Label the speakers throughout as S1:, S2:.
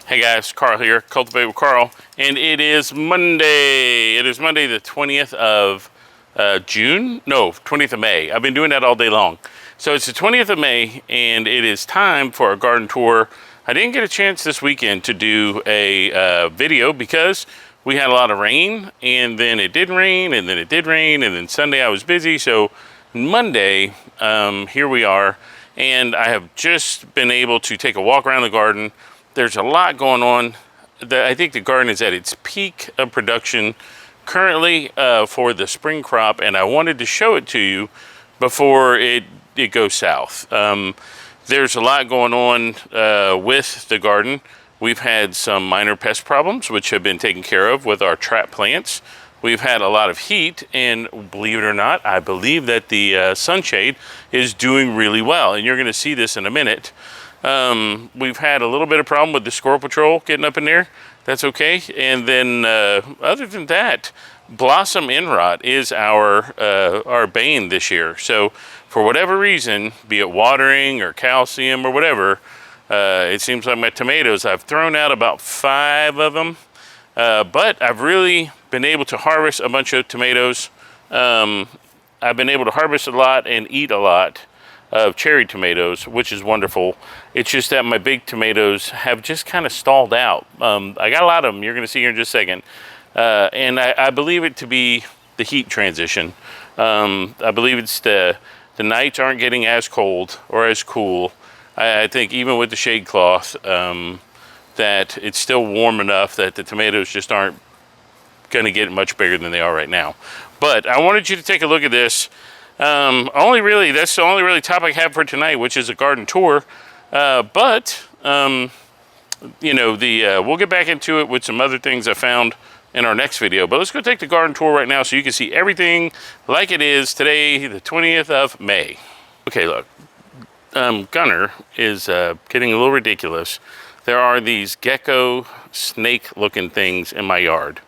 S1: Hey guys, Carl here, Cultivate with Carl, and it is Monday. It is Monday the 20th of June? No, 20th of May. I've been doing that all day long. So it's the 20th of May, and it is time for a garden tour. I didn't get a chance this weekend to do a video because we had a lot of rain, and then it didn't rain, and then it did rain, and then Sunday I was busy. So Monday, here we are, and I have just been able to take a walk around the garden. There's a lot going on. I think the garden is at its peak of production currently for the spring crop, and I wanted to show it to you before it goes south. There's a lot going on with the garden. We've had some minor pest problems, which have been taken care of with our trap plants. We've had a lot of heat, and believe it or not, I believe that the sunshade is doing really well, and you're going to see this in a minute. We've had a little bit of problem with the squirrel patrol getting up in there. That's okay. And then other than that, blossom end rot is our bane this year. So for whatever reason, be it watering or calcium or whatever, it seems like my tomatoes, I've thrown out about 5 of them. But I've really been able to harvest a bunch of tomatoes. I've been able to harvest a lot and eat a lot of cherry tomatoes, which is wonderful. It's just that my big tomatoes have just kind of stalled out. I got a lot of them, you're going to see here in just a second. And I believe it to be the heat transition. I believe it's the nights aren't getting as cold or as cool. I think even with the shade cloth, that it's still warm enough that the tomatoes just aren't going to get much bigger than they are right now. But I wanted you to take a look at this. That's the only really topic I have for tonight, which is a garden tour. We'll get back into it with some other things I found in our next video. But let's go take the garden tour right now so you can see everything like it is today, the 20th of May. Okay, look, Gunner is getting a little ridiculous. There are these gecko snake-looking things in my yard.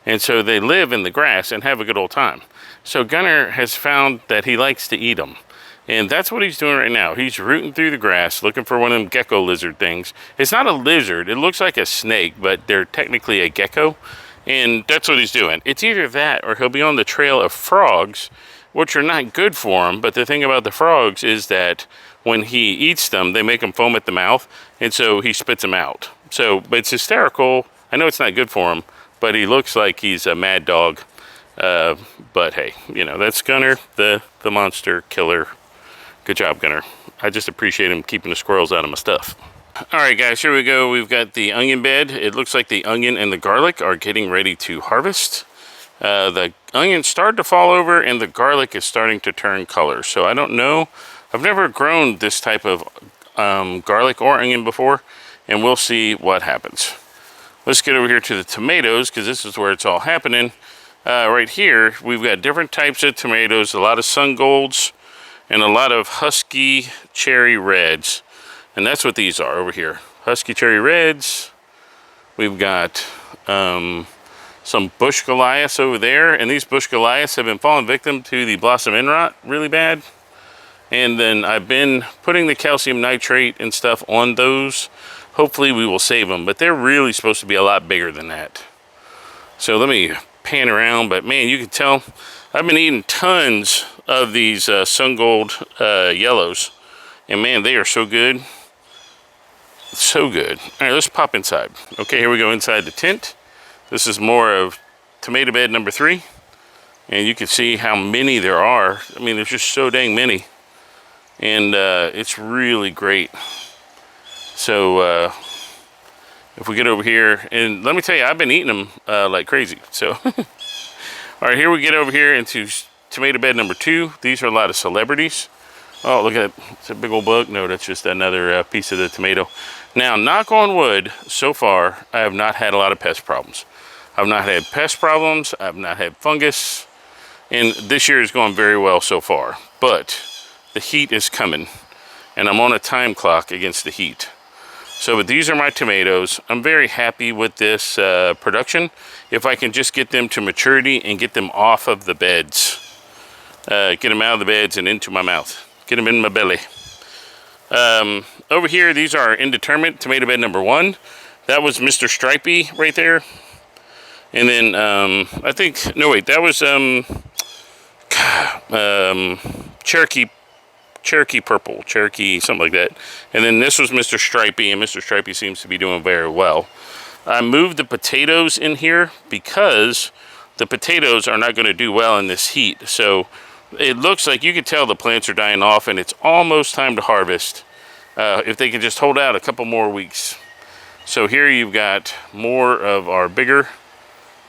S1: And so they live in the grass and have a good old time. So Gunner has found that he likes to eat them. And that's what he's doing right now. He's rooting through the grass looking for one of them gecko lizard things. It's not a lizard. It looks like a snake, but they're technically a gecko. And that's what he's doing. It's either that or he'll be on the trail of frogs, which are not good for him. But the thing about the frogs is that when he eats them, they make him foam at the mouth. And so he spits them out. So it's hysterical. I know it's not good for him, but he looks like he's a mad dog. But hey, that's Gunner, the monster killer. Good job, Gunner. I just appreciate him keeping the squirrels out of my stuff. All right, guys, here we go. We've got the onion bed. It looks like the onion and the garlic are getting ready to harvest. The onion started to fall over and the garlic is starting to turn color. So I don't know. I've never grown this type of garlic or onion before, and we'll see what happens. Let's get over here to the tomatoes because this is where it's all happening. Right here, we've got different types of tomatoes, a lot of sun golds and a lot of husky cherry reds. And that's what these are over here. Husky cherry reds. We've got some bush Goliaths over there. And these bush Goliaths have been falling victim to the blossom end rot really bad. And then I've been putting the calcium nitrate and stuff on those. Hopefully we will save them. But they're really supposed to be a lot bigger than that. So let me pan around, but man, you can tell I've been eating tons of these sun gold yellows, and man, they are so good. So good. All right, let's pop inside. Okay, here we go inside the tent. This is more of tomato bed number 3, and you can see how many there are. I mean, there's just so dang many, and it's really great. So if we get over here, and let me tell you, I've been eating them like crazy. So, all right, here we get over here into tomato bed number 2. These are a lot of celebrities. Oh, look at that. It's a big old bug. No, that's just another piece of the tomato. Now, knock on wood, so far, I have not had a lot of pest problems. I've not had pest problems. I've not had fungus. And this year is going very well so far. But the heat is coming, and I'm on a time clock against the heat. So, but these are my tomatoes. I'm very happy with this production. If I can just get them to maturity and get them off of the beds. Get them out of the beds and into my mouth. Get them in my belly. Over here, these are indeterminate tomato bed number 1. That was Mr. Stripey right there. And then I think, no wait, that was Cherokee Purple, Cherokee, something like that. And then this was Mr. Stripey, and Mr. Stripey seems to be doing very well. I moved the potatoes in here because the potatoes are not going to do well in this heat. So it looks like you can tell the plants are dying off, and it's almost time to harvest if they can just hold out a couple more weeks. So here you've got more of our bigger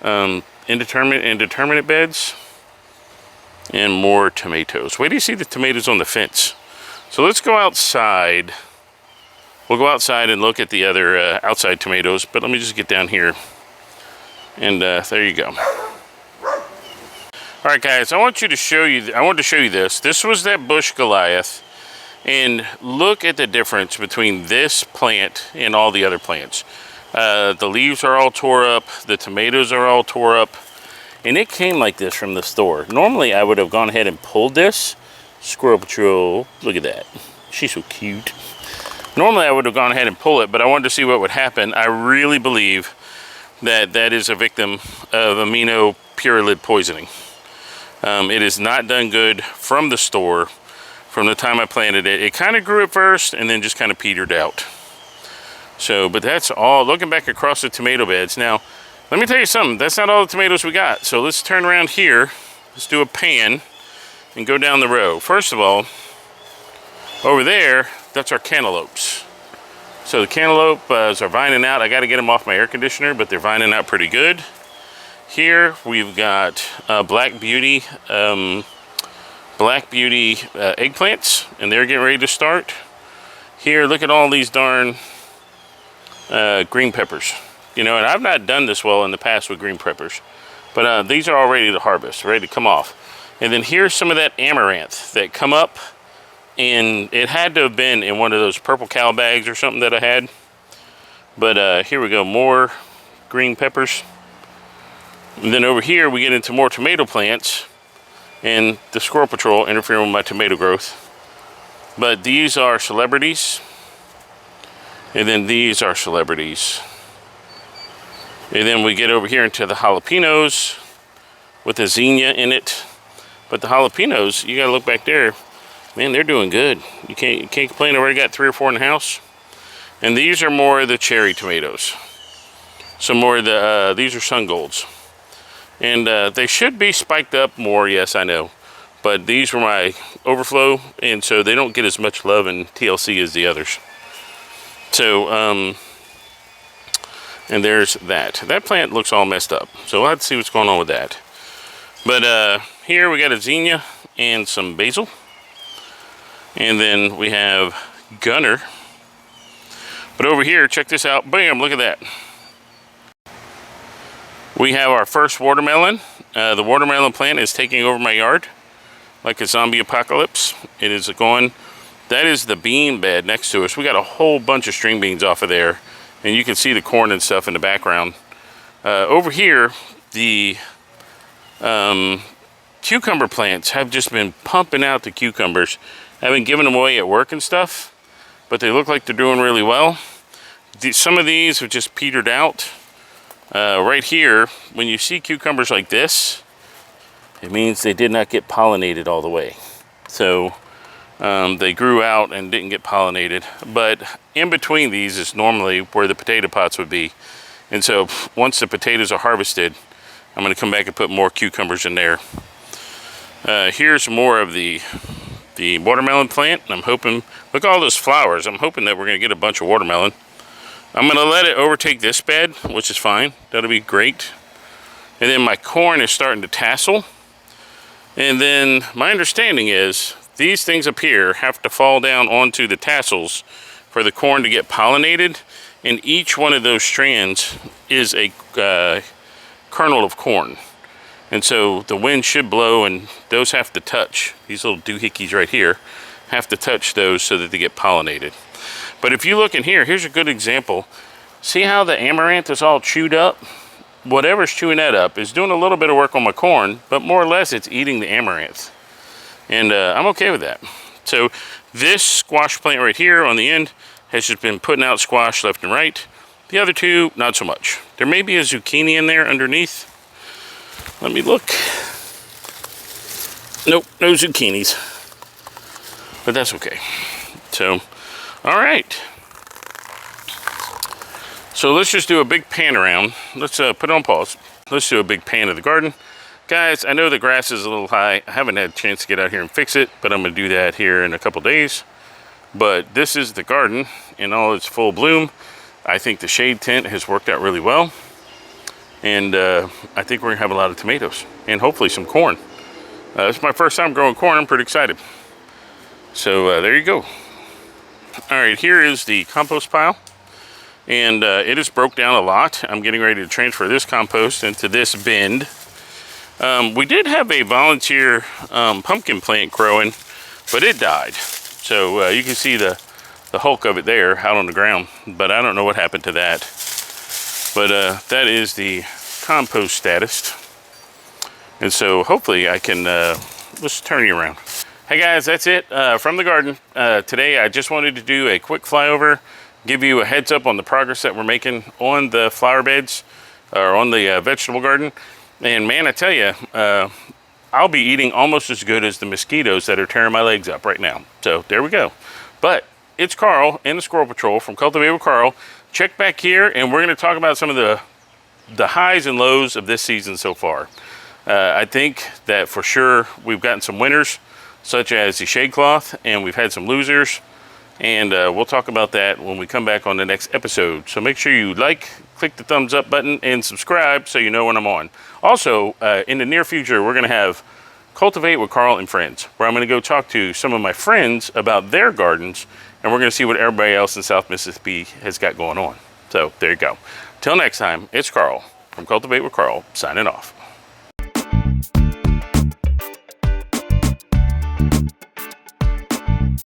S1: indeterminate beds and more tomatoes. Wait till you see the tomatoes on the fence. So let's go outside. We'll go outside and look at the other outside tomatoes, but let me just get down here. And there you go. All right, guys, I wanted to show you this. This was that bush Goliath. And look at the difference between this plant and all the other plants. The leaves are all tore up. The tomatoes are all tore up. And it came like this from the store. Normally, I would have gone ahead and pulled this. Squirrel Patrol, look at that. She's so cute. Normally, I would have gone ahead and pull it, but I wanted to see what would happen. I really believe that that is a victim of amino purulid poisoning. It is not done good from the store. From the time I planted it, it kind of grew at first and then just kind of petered out. So, but that's all. Looking back across the tomato beds. Now, let me tell you something. That's not all the tomatoes we got. So let's turn around here. Let's do a pan and go down the row. First of all, over there, that's our cantaloupes. So the cantaloupe are vining out. I got to get them off my air conditioner, but they're vining out pretty good. Here we've got Black Beauty eggplants, and they're getting ready to start. Here, look at all these darn green peppers. You know, and I've not done this well in the past with green peppers, but these are all ready to harvest, ready to come off. And then here's some of that amaranth that come up, and it had to have been in one of those purple cow bags or something that I had. But here we go, more green peppers. And then over here we get into more tomato plants, and the Squirrel Patrol interfering with my tomato growth. But these are celebrities, and then these are celebrities. And then we get over here into the jalapenos with the zinnia in it. But the jalapenos, you gotta look back there, man, they're doing good. You can't complain. I already got 3 or 4 in the house. And these are more of the cherry tomatoes. Some more of the, these are sun golds. And they should be spiked up more, yes, I know. But these were my overflow, and so they don't get as much love in TLC as the others. So, and there's that. That plant looks all messed up. So we'll have to see what's going on with that. But here we got a zinnia and some basil. And then we have Gunner. But over here, check this out. Bam, look at that. We have our first watermelon. The watermelon plant is taking over my yard like a zombie apocalypse. It is going. That is the bean bed next to us. We got a whole bunch of string beans off of there, and you can see the corn and stuff in the background. Over here, the cucumber plants have just been pumping out the cucumbers. I've been giving them away at work and stuff, but they look like they're doing really well. Some of these have just petered out. Right here, when you see cucumbers like this, it means they did not get pollinated all the way. So they grew out and didn't get pollinated. But in between these is normally where the potato pots would be. And so once the potatoes are harvested, I'm going to come back and put more cucumbers in there. Here's more of the watermelon plant. I'm hoping, look at all those flowers. I'm hoping that we're going to get a bunch of watermelon. I'm going to let it overtake this bed, which is fine. That'll be great. And then my corn is starting to tassel. And then my understanding is these things up here have to fall down onto the tassels for the corn to get pollinated. And each one of those strands is a kernel of corn. And so the wind should blow and those have to touch. These little doohickeys right here have to touch those so that they get pollinated. But if you look in here, here's a good example. See how the amaranth is all chewed up? Whatever's chewing that up is doing a little bit of work on my corn, but more or less it's eating the amaranth. And I'm okay with that. So this squash plant right here on the end has just been putting out squash left and right. The other two, not so much. There may be a zucchini in there underneath. Let me look. Nope, no zucchinis. But that's okay. So, all right. So let's just do a big pan around. Let's put it on pause. Let's do a big pan of the garden. Guys, I know the grass is a little high. I haven't had a chance to get out here and fix it, but I'm going to do that here in a couple days. But this is the garden in all its full bloom. I think the shade tent has worked out really well. And I think we're going to have a lot of tomatoes and hopefully some corn. This is my first time growing corn. I'm pretty excited. So there you go. All right, here is the compost pile. And it has broke down a lot. I'm getting ready to transfer this compost into this bin. We did have a volunteer pumpkin plant growing, but it died. So you can see the hulk of it there out on the ground, but I don't know what happened to that. But that is the compost status. And so hopefully I can, let's turn you around. Hey guys, that's it from the garden. Today I just wanted to do a quick flyover, give you a heads up on the progress that we're making on the flower beds, or on the vegetable garden. And man, I tell you, I'll be eating almost as good as the mosquitoes that are tearing my legs up right now. So there we go. But it's Carl and the Squirrel Patrol from Cultivate with Carl. Check back here and we're going to talk about some of the highs and lows of this season so far. I think that for sure we've gotten some winners, such as the shade cloth, and we've had some losers. And we'll talk about that when we come back on the next episode. So make sure you like, click the thumbs up button, and subscribe so you know when I'm on. Also, in the near future, we're going to have Cultivate with Carl and Friends, where I'm going to go talk to some of my friends about their gardens, and we're going to see what everybody else in South Mississippi has got going on. So there you go. Till next time, it's Carl from Cultivate with Carl, signing off.